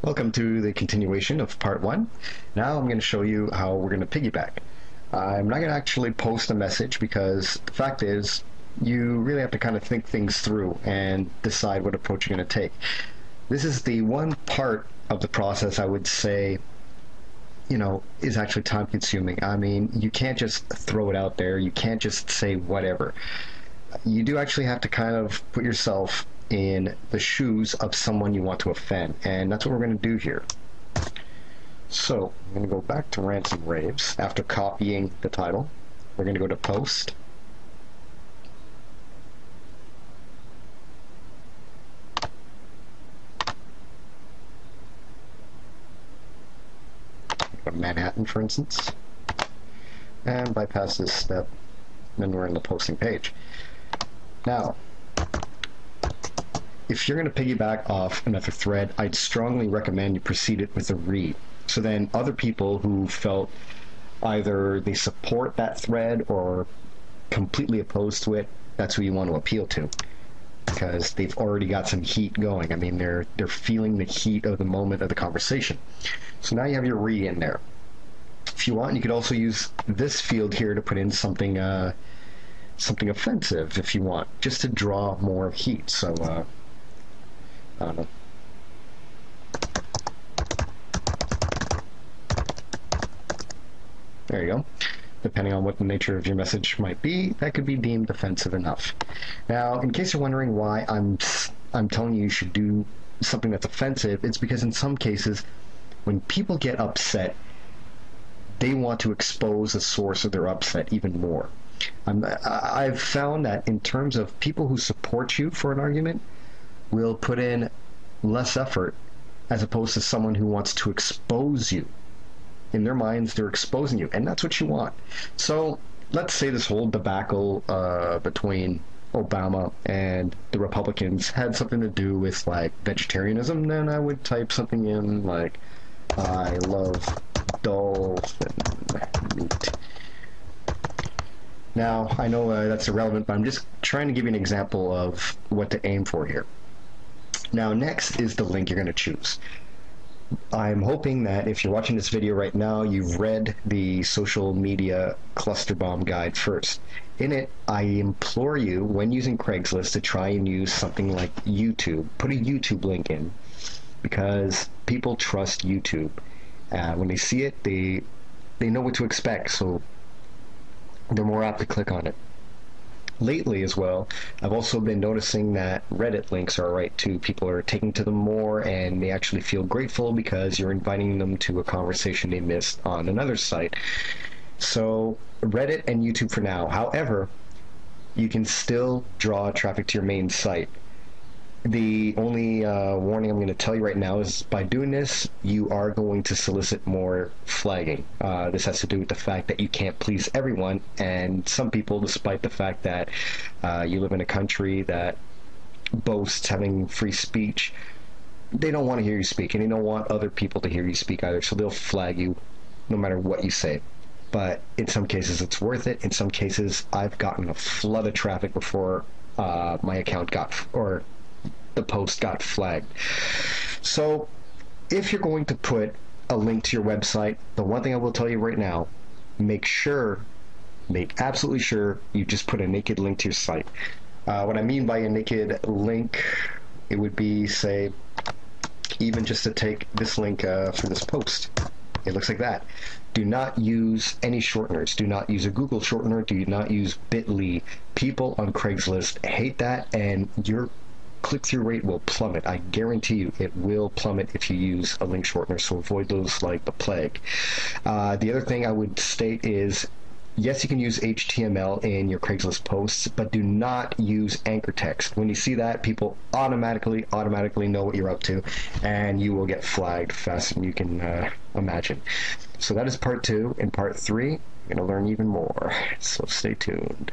Welcome to the continuation of part one. Now I'm going to show you how we're going to piggyback. I'm not going to actually post a message because the fact is you really have to kind of think things through and decide what approach you're going to take. This is the one part of the process I would say, is actually time consuming. I mean, you can't just throw it out there. You can't just say whatever. You do actually have to kind of put yourself in the shoes of someone you want to offend, and that's what we're going to do here. So I'm going to go back to Rants and Raves after copying the title. We're going to go to Post, go to Manhattan for instance, and bypass this step, then we're in the posting page. Now if you're going to piggyback off another thread, I'd strongly recommend you proceed it with a read. So then other people who felt either they support that thread or completely opposed to it, that's who you want to appeal to, because they've already got some heat going. I mean, they're feeling the heat of the moment of the conversation. So now you have your read in there. If you want, you could also use this field here to put in something something offensive if you want, just to draw more heat. So I don't know. There you go. Depending on what the nature of your message might be, that could be deemed offensive enough. Now, in case you're wondering why I'm telling you should do something that's offensive, it's because in some cases, when people get upset, they want to expose the source of their upset even more. I've found that in terms of people who support you for an argument, will put in less effort as opposed to someone who wants to expose you. In their minds, they're exposing you, and that's what you want. So let's say this whole debacle between Obama and the Republicans had something to do with like vegetarianism, then I would type something in like, I love dolphin meat. Now, I know that's irrelevant, but I'm just trying to give you an example of what to aim for here. Now, next is the link you're going to choose. I'm hoping that if you're watching this video right now, you've read the social media cluster bomb guide first. In it, I implore you, when using Craigslist, to try and use something like YouTube. Put a YouTube link in, because people trust YouTube. When they see it, they know what to expect, so they're more apt to click on it. Lately as well, I've also been noticing that Reddit links are alright too. People are taking to them more, and they actually feel grateful because you're inviting them to a conversation they missed on another site. So Reddit and YouTube for now. However, you can still draw traffic to your main site. The only warning I'm going to tell you right now is by doing this, you are going to solicit more flagging. This has to do with the fact that you can't please everyone, and some people, despite the fact that you live in a country that boasts having free speech, they don't want to hear you speak, and they don't want other people to hear you speak either, so they'll flag you no matter what you say. But in some cases, it's worth it. In some cases, I've gotten a flood of traffic before my account or the post got flagged. So if you're going to put a link to your website, the one thing I will tell you right now, make absolutely sure you just put a naked link to your site. What I mean by a naked link, it would be, say, even just to take this link for this post. It looks like that. Do not use any shorteners. Do not use a Google shortener. Do not use bit.ly. People on Craigslist hate that, and your click-through rate will plummet. I guarantee you it will plummet if you use a link shortener, so avoid those like the plague. The other thing I would state is, yes, you can use HTML in your Craigslist posts, but do not use anchor text. When you see that, people automatically know what you're up to, and you will get flagged faster than you can imagine. So that is part 2. In part 3, you're going to learn even more, so stay tuned.